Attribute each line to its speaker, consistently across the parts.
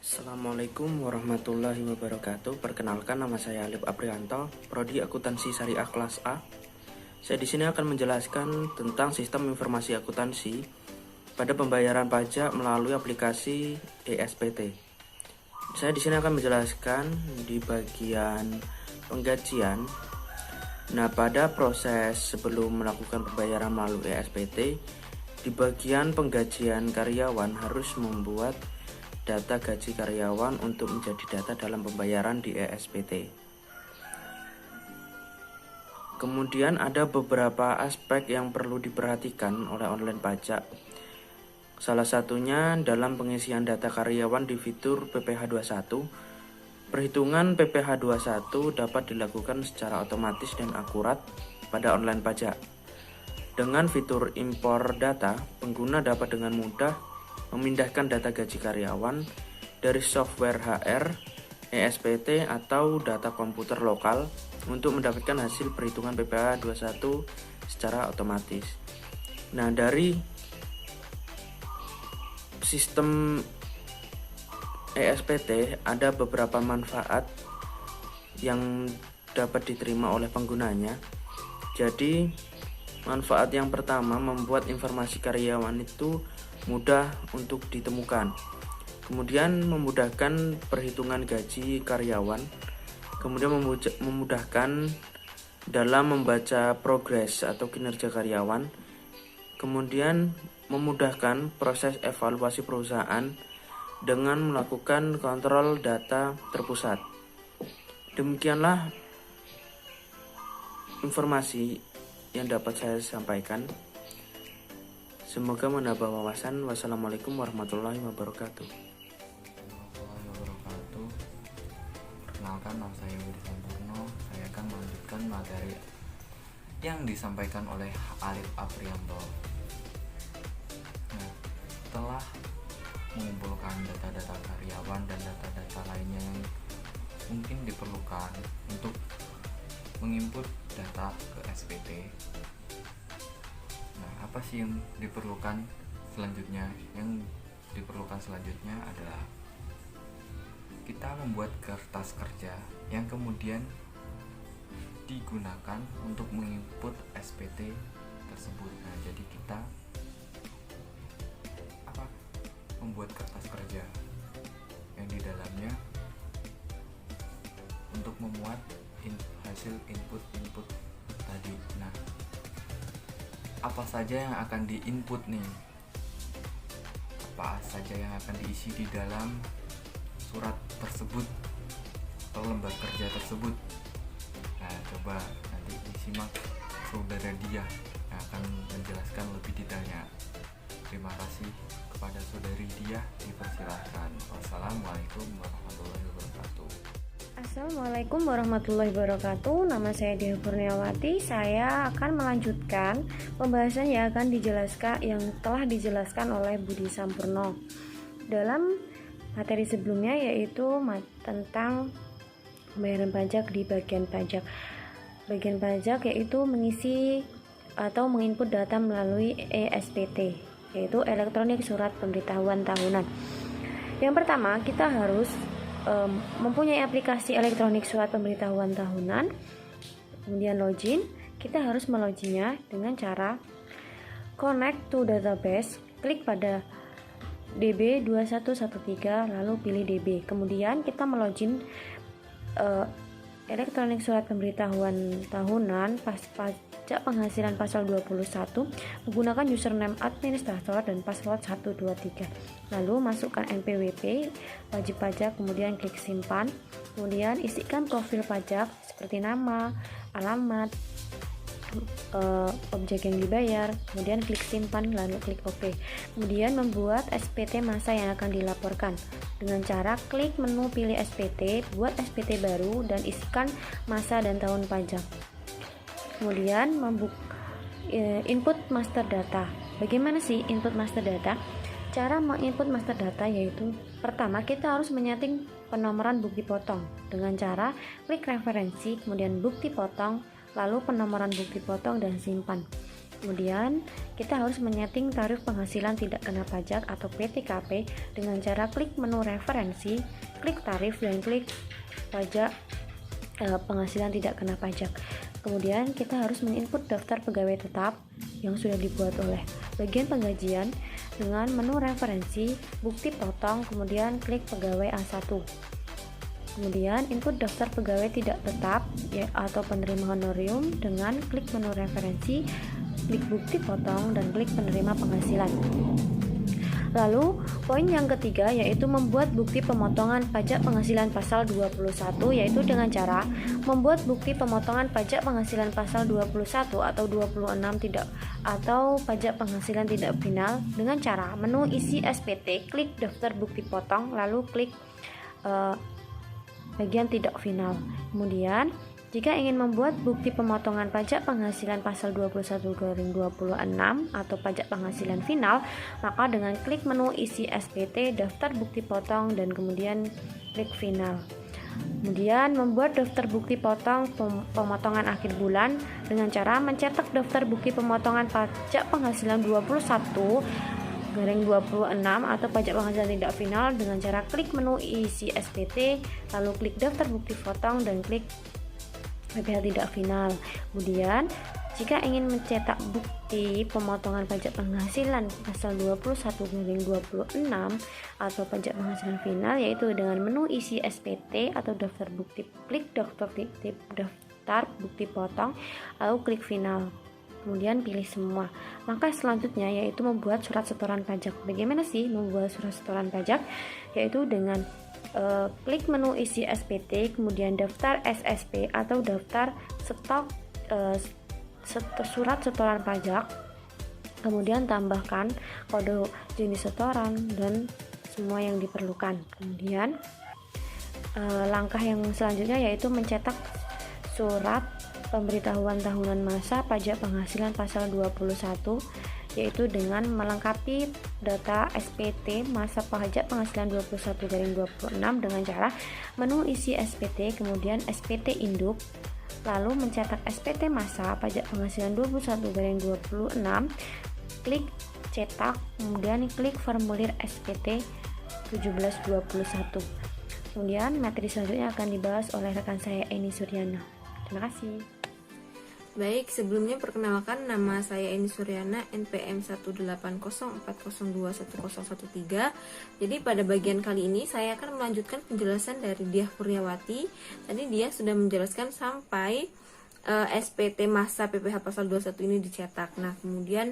Speaker 1: Assalamualaikum warahmatullahi wabarakatuh. Perkenalkan, nama saya Alif Aprianto, Prodi Akuntansi Syariah kelas A. Saya di sini akan menjelaskan tentang sistem informasi akuntansi pada pembayaran pajak melalui aplikasi ESPT. Saya di sini akan menjelaskan di bagian penggajian. Nah, pada proses sebelum melakukan pembayaran melalui ESPT, di bagian penggajian karyawan harus membuat data gaji karyawan untuk menjadi data dalam pembayaran di ESPT. Kemudian ada beberapa aspek yang perlu diperhatikan oleh online pajak. Salah satunya dalam pengisian data karyawan di fitur PPh 21. Perhitungan PPh 21 dapat dilakukan secara otomatis dan akurat pada online pajak. Dengan fitur impor data, pengguna dapat dengan mudah memindahkan data gaji karyawan dari software HR, ESPT, atau data komputer lokal untuk mendapatkan hasil perhitungan PPh 21 secara otomatis. Nah, dari sistem ESPT ada beberapa manfaat yang dapat diterima oleh penggunanya. Jadi, manfaat yang pertama, membuat informasi karyawan itu mudah untuk ditemukan. Kemudian memudahkan perhitungan gaji karyawan. Kemudian memudahkan dalam membaca progres atau kinerja karyawan. Kemudian memudahkan proses evaluasi perusahaan dengan melakukan kontrol data terpusat. Demikianlah informasi yang dapat saya sampaikan. Semoga menambah wawasan. Wassalamualaikum warahmatullahi wabarakatuh.
Speaker 2: Warahmatullahi wabarakatuh. Perkenalkan, nama saya Budi Sampurno. Saya akan melanjutkan materi yang disampaikan oleh Alif Aprianto. Nah, setelah mengumpulkan data-data karyawan dan data-data lainnya yang mungkin diperlukan untuk menginput data ke SPT. Nah, apa sih yang diperlukan selanjutnya? Yang diperlukan selanjutnya adalah kita membuat kertas kerja yang kemudian digunakan untuk menginput SPT tersebut. Nah, jadi kita membuat kertas kerja yang di dalamnya untuk memuat hasil input tadi. Nah, apa saja yang akan di-input nih? Apa saja yang akan diisi di dalam surat tersebut atau lembar kerja tersebut? Nah, coba nanti disimak saudara Dia yang akan menjelaskan lebih detailnya. Terima kasih kepada saudari Dia, dipersilahkan. Wassalamualaikum warahmatullahi wabarakatuh.
Speaker 3: Assalamualaikum warahmatullahi wabarakatuh. Nama saya Dia Kurniawati. Saya akan melanjutkan pembahasan yang telah dijelaskan oleh Budi Sampurno dalam materi sebelumnya, yaitu tentang pembayaran pajak di bagian pajak. Bagian pajak yaitu mengisi atau menginput data melalui ESPT, yaitu elektronik surat pemberitahuan tahunan. Yang pertama, kita harus mempunyai aplikasi elektronik surat pemberitahuan tahunan. Kemudian login, kita harus meloginnya dengan cara connect to database, klik pada DB2113 lalu pilih DB. Kemudian kita melogin elektronik surat pemberitahuan tahunan pajak penghasilan pasal 21 menggunakan username administrator dan password 123. Lalu masukkan NPWP wajib pajak, kemudian klik simpan. Kemudian isikan profil pajak seperti nama, alamat, objek yang dibayar, kemudian klik simpan lalu klik OK. Kemudian membuat SPT masa yang akan dilaporkan dengan cara klik menu pilih SPT, buat SPT baru dan isikan masa dan tahun pajak. Kemudian input master data. Bagaimana sih input master data? Cara menginput master data yaitu pertama, kita harus menyeting penomoran bukti potong dengan cara klik referensi, kemudian bukti potong, lalu penomoran bukti potong dan simpan. Kemudian kita harus menyeting tarif penghasilan tidak kena pajak atau PTKP dengan cara klik menu referensi, klik tarif dan klik pajak penghasilan tidak kena pajak. Kemudian kita harus menginput daftar pegawai tetap yang sudah dibuat oleh bagian penggajian dengan menu referensi, bukti potong, kemudian klik pegawai A1. Kemudian input daftar pegawai tidak tetap atau penerima honorium dengan klik menu referensi, klik bukti potong, dan klik penerima penghasilan. Lalu poin yang ketiga yaitu membuat bukti pemotongan pajak penghasilan pasal 21, yaitu dengan cara membuat bukti pemotongan pajak penghasilan pasal 21 atau 26 tidak atau pajak penghasilan tidak final dengan cara menu isi SPT, klik daftar bukti potong, lalu klik bagian tidak final. Kemudian jika ingin membuat bukti pemotongan pajak penghasilan pasal 21/2026 atau pajak penghasilan final, maka dengan klik menu isi SPT, daftar bukti potong, dan kemudian klik final. Kemudian membuat daftar bukti potong pemotongan akhir bulan dengan cara mencetak daftar bukti pemotongan pajak penghasilan 21/26 atau pajak penghasilan tidak final dengan cara klik menu isi SPT, lalu klik daftar bukti potong dan klik PPh tidak final. Kemudian jika ingin mencetak bukti pemotongan pajak penghasilan pasal 21/26 atau pajak penghasilan final, yaitu dengan menu isi SPT atau daftar bukti, klik daftar bukti potong, lalu klik final. Kemudian pilih semua. Langkah selanjutnya yaitu membuat surat setoran pajak. Bagaimana sih membuat surat setoran pajak? Yaitu dengan klik menu isi SPT, kemudian daftar SSP atau daftar stok surat setoran pajak, kemudian tambahkan kode jenis setoran dan semua yang diperlukan. Kemudian langkah yang selanjutnya yaitu mencetak surat pemberitahuan tahunan masa pajak penghasilan pasal 21, yaitu dengan melengkapi data SPT masa pajak penghasilan 21/26 dengan cara menu isi SPT, kemudian SPT induk, lalu mencetak SPT masa pajak penghasilan 21/26, klik cetak, kemudian klik formulir SPT 1721. Kemudian materi selanjutnya akan dibahas oleh rekan saya Eni Suryana. Terima kasih.
Speaker 4: Baik, sebelumnya perkenalkan, nama saya Eni Suryana, NPM 18040021013. Jadi pada bagian kali ini saya akan melanjutkan penjelasan dari Diah Kurniawati. Tadi dia sudah menjelaskan sampai SPT masa PPh pasal 21 ini dicetak. Nah, kemudian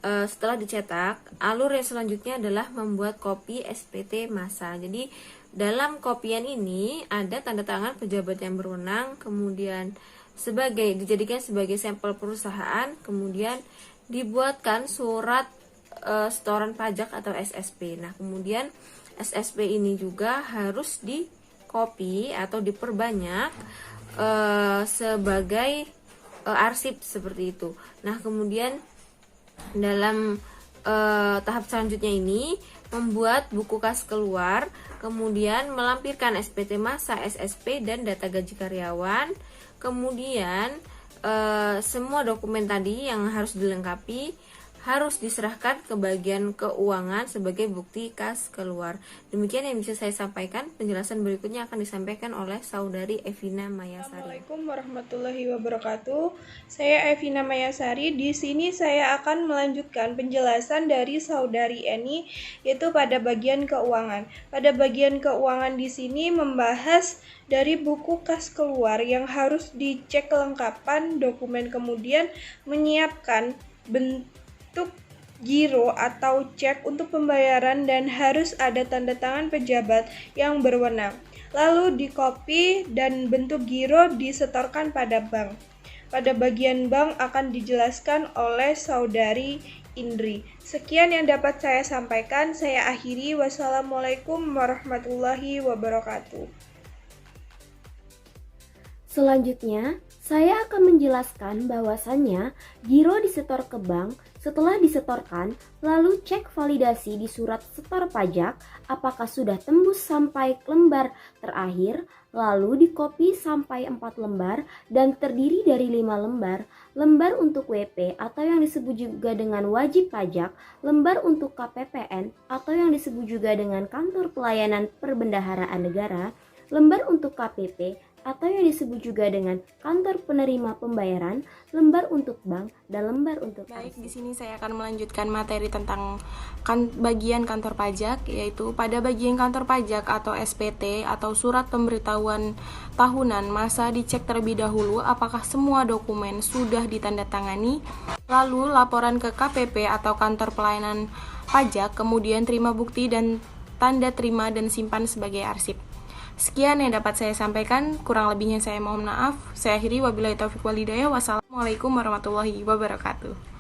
Speaker 4: setelah dicetak, alur yang selanjutnya adalah membuat kopi SPT masa. Jadi dalam kopian ini ada tanda tangan pejabat yang berwenang, kemudian dijadikan sebagai sampel perusahaan, kemudian dibuatkan surat setoran pajak atau SSP. Nah, kemudian SSP ini juga harus di-copy atau diperbanyak sebagai arsip seperti itu. Nah, kemudian dalam tahap selanjutnya ini membuat buku kas keluar, kemudian melampirkan SPT masa, SSP, dan data gaji karyawan. Kemudian semua dokumen tadi yang harus dilengkapi harus diserahkan ke bagian keuangan sebagai bukti kas keluar. Demikian yang bisa saya sampaikan. Penjelasan berikutnya akan disampaikan oleh Saudari Evina Mayasari.
Speaker 5: Assalamualaikum warahmatullahi wabarakatuh. Saya Evina Mayasari. Di sini saya akan melanjutkan penjelasan dari Saudari Eni, yaitu pada bagian keuangan. Pada bagian keuangan di sini membahas dari buku kas keluar yang harus dicek kelengkapan dokumen, kemudian menyiapkan bentuk giro atau cek untuk pembayaran dan harus ada tanda tangan pejabat yang berwenang. Lalu dikopi dan bentuk giro disetorkan pada bank. Pada bagian bank akan dijelaskan oleh Saudari Indri. Sekian yang dapat saya sampaikan. Saya akhiri. Wassalamualaikum warahmatullahi wabarakatuh.
Speaker 6: Selanjutnya, saya akan menjelaskan bahwasannya giro disetor ke bank. Setelah disetorkan, lalu cek validasi di surat setor pajak apakah sudah tembus sampai lembar terakhir, lalu dikopi sampai 4 lembar dan terdiri dari 5 lembar, lembar untuk WP atau yang disebut juga dengan wajib pajak, lembar untuk KPPN atau yang disebut juga dengan Kantor Pelayanan Perbendaharaan Negara, lembar untuk KPP atau yang disebut juga dengan Kantor Penerima Pembayaran, lembar untuk bank, dan lembar untuk
Speaker 7: Baik,
Speaker 6: arsip.
Speaker 7: di sini saya akan melanjutkan materi tentang bagian kantor pajak, yaitu pada bagian kantor pajak atau SPT atau surat pemberitahuan tahunan, masa dicek terlebih dahulu apakah semua dokumen sudah ditandatangani, lalu laporan ke KPP atau Kantor Pelayanan Pajak, kemudian terima bukti dan tanda terima dan simpan sebagai arsip. Sekian yang dapat saya sampaikan, kurang lebihnya saya mohon maaf. Saya akhiri, wabillahi taufiq walhidayah. Wassalamualaikum warahmatullahi wabarakatuh.